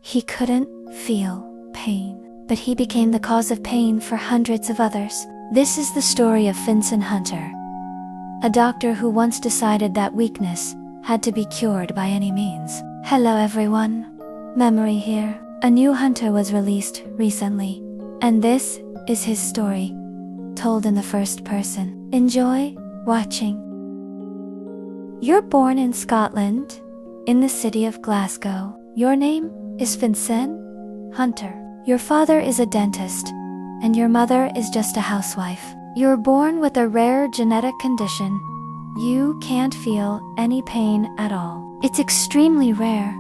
He couldn't feel pain, but he became the cause of pain for hundreds of others. This is the story of Finsen Hunter, a doctor who once decided that weakness had to be cured by any means. Hello everyone, Memory here. A new hunter was released recently, and this is his story, told in the first person. Enjoy watching. You're born in Scotland, in the city of Glasgow. Your name is Finsen Hunter. Your father is a dentist, and your mother is just a housewife. You're born with a rare genetic condition. You can't feel any pain at all. It's extremely rare.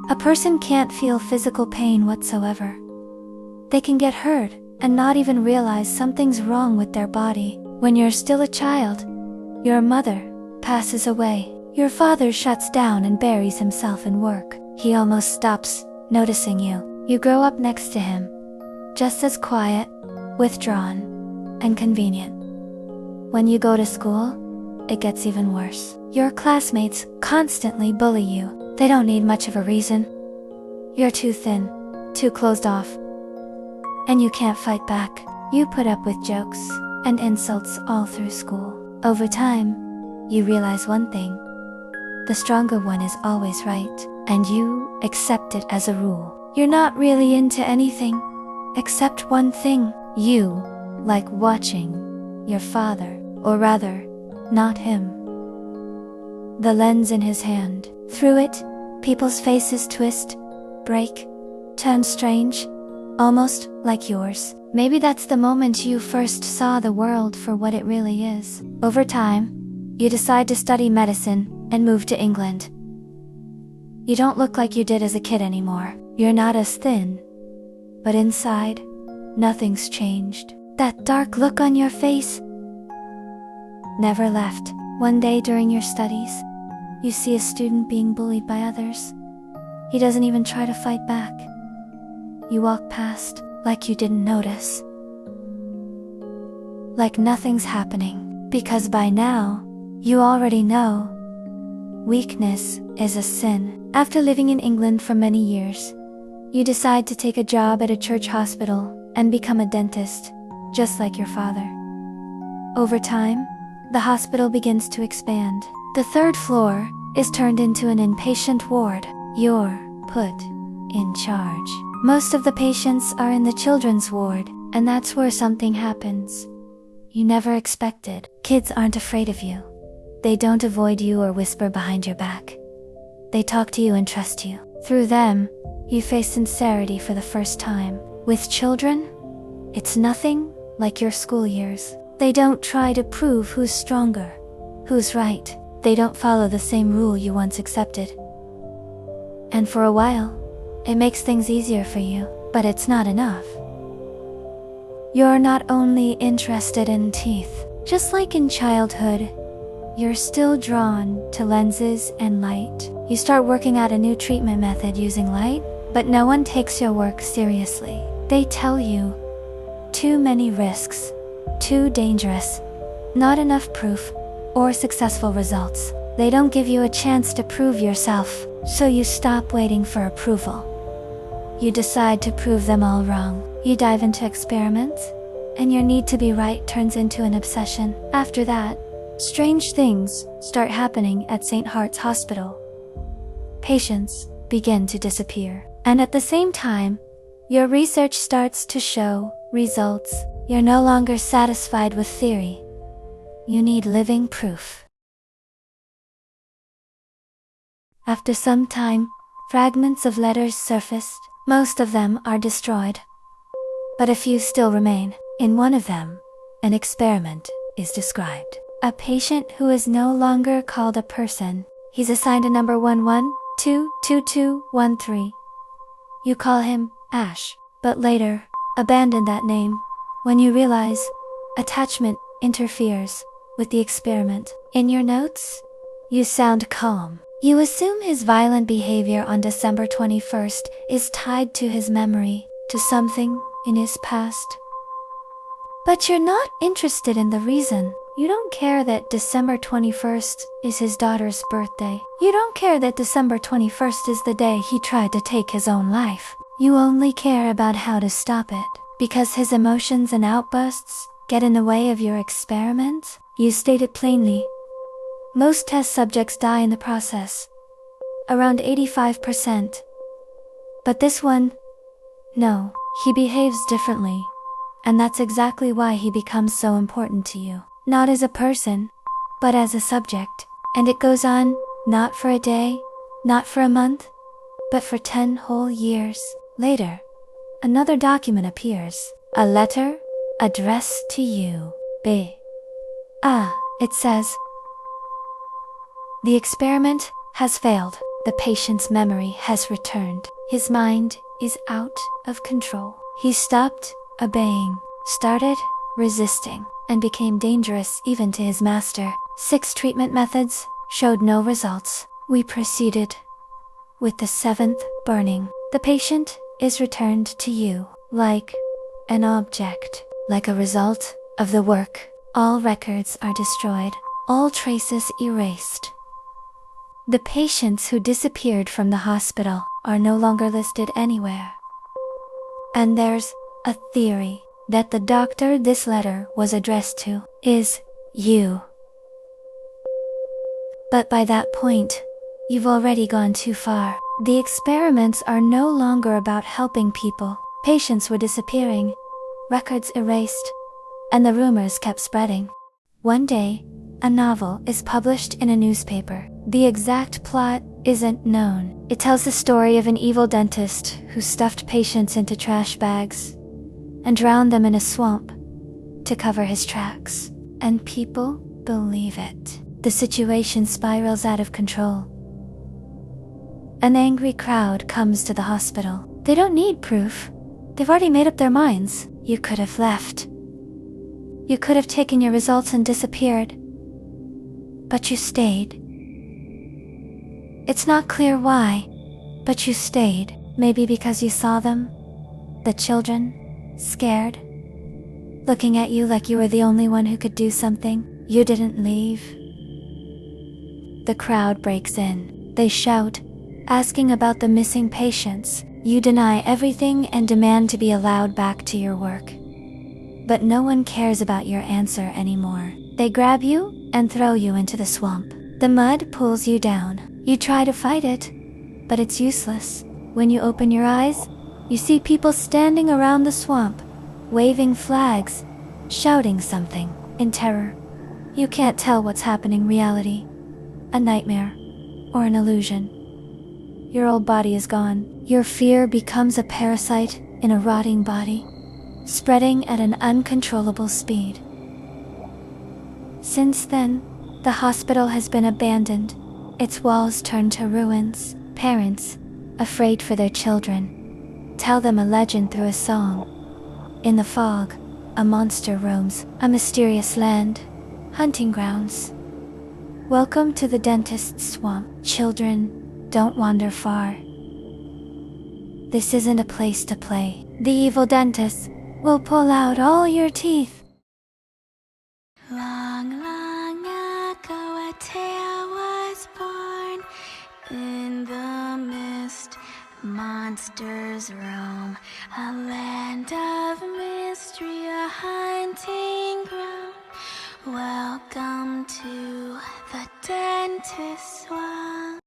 A person can't feel physical pain whatsoever. They can get hurt and not even realize something's wrong with their body. When you're still a child, your mother passes away. Your father shuts down and buries himself in work. He almost stops noticing you. You grow up next to him, just as quiet, withdrawn, and convenient. When you go to school, it gets even worse. Your classmates constantly bully you. They don't need much of a reason. You're too thin, too closed off, and you can't fight back. You put up with jokes and insults all through school. Over time, you realize one thing: the stronger one is always right, and you accept it as a rule. You're not really into anything except one thing. You like watching your father, or rather, not him. The lens in his hand. Through it, people's faces twist, break, turn strange, almost like yours. Maybe that's the moment you first saw the world for what it really is. Over time, you decide to study medicine and move to England. You don't look like you did as a kid anymore. You're not as thin, but inside, nothing's changed. That dark look on your face never left. One day during your studies, you see a student being bullied by others. He doesn't even try to fight back. You walk past like you didn't notice, like nothing's happening, because by now, you already know weakness is a sin. After living in England for many years, you decide to take a job at a church hospital and become a dentist, just like your father. Over time, the hospital begins to expand. The third floor is turned into an inpatient ward. You're put in charge. Most of the patients are in the children's ward, and that's where something happens you never expected. Kids aren't afraid of you. They don't avoid you or whisper behind your back. They talk to you and trust you. Through them, you face sincerity for the first time. With children, it's nothing like your school years. They don't try to prove who's stronger, who's right. They don't follow the same rule you once accepted. And for a while, it makes things easier for you, but it's not enough. You're not only interested in teeth. Just like in childhood, you're still drawn to lenses and light. You start working out a new treatment method using light, but no one takes your work seriously. They tell you, too many risks, too dangerous, not enough proof, or successful results. They don't give you a chance to prove yourself, so you stop waiting for approval. You decide to prove them all wrong. You dive into experiments, and your need to be right turns into an obsession. After that, strange things start happening at St. Heart's Hospital. Patients begin to disappear. And at the same time, your research starts to show results. You're no longer satisfied with theory. You need living proof. After some time, fragments of letters surfaced. Most of them are destroyed, but a few still remain. In one of them, an experiment is described. A patient who is no longer called a person. He's assigned a number 11222213. You call him Ash, but later, abandon that name when you realize attachment interferes with the experiment. In your notes, you sound calm. You assume his violent behavior on December 21st is tied to his memory, to something in his past. But you're not interested in the reason. You don't care that December 21st is his daughter's birthday. You don't care that December 21st is the day he tried to take his own life. You only care about how to stop it. Because his emotions and outbursts get in the way of your experiment? You state it plainly. Most test subjects die in the process. Around 85%. But this one, no, he behaves differently. And that's exactly why he becomes so important to you. Not as a person, but as a subject. And it goes on, not for a day, not for a month, but for 10 whole years. Later, another document appears. A letter addressed to you. It says, the experiment has failed. The patient's memory has returned. His mind is out of control. He stopped obeying, started resisting, and became dangerous even to his master. 6 treatment methods showed no results. We proceeded with the 7th burning. The patient is returned to you like an object. Like a result of the work, all records are destroyed, all traces erased. The patients who disappeared from the hospital are no longer listed anywhere. And there's a theory that the doctor this letter was addressed to is you. But by that point, you've already gone too far. The experiments are no longer about helping people. Patients were disappearing, records erased, and the rumors kept spreading. One day, a novel is published in a newspaper. The exact plot isn't known. It tells the story of an evil dentist who stuffed patients into trash bags and drowned them in a swamp to cover his tracks. And people believe it. The situation spirals out of control. An angry crowd comes to the hospital. They don't need proof. They've already made up their minds. You could have left. You could have taken your results and disappeared. But you stayed. It's not clear why, but you stayed. Maybe because you saw them, the children, scared, looking at you like you were the only one who could do something. You didn't leave. The crowd breaks in. They shout, asking about the missing patients. You deny everything and demand to be allowed back to your work. But no one cares about your answer anymore. They grab you and throw you into the swamp. The mud pulls you down. You try to fight it, but it's useless. When you open your eyes, you see people standing around the swamp, waving flags, shouting something in terror. You can't tell what's happening: reality, a nightmare, or an illusion. Your old body is gone. Your fear becomes a parasite in a rotting body, spreading at an uncontrollable speed. Since then, the hospital has been abandoned, its walls turned to ruins. Parents, afraid for their children, tell them a legend through a song. In the fog, a monster roams, a mysterious land, hunting grounds. Welcome to the dentist's swamp. Children, don't wander far. This isn't a place to play. The evil dentist will pull out all your teeth. Long, long ago, a tale was born. In the mist, monsters roam. A land of mystery, a hunting ground. Welcome to the dentist's swamp.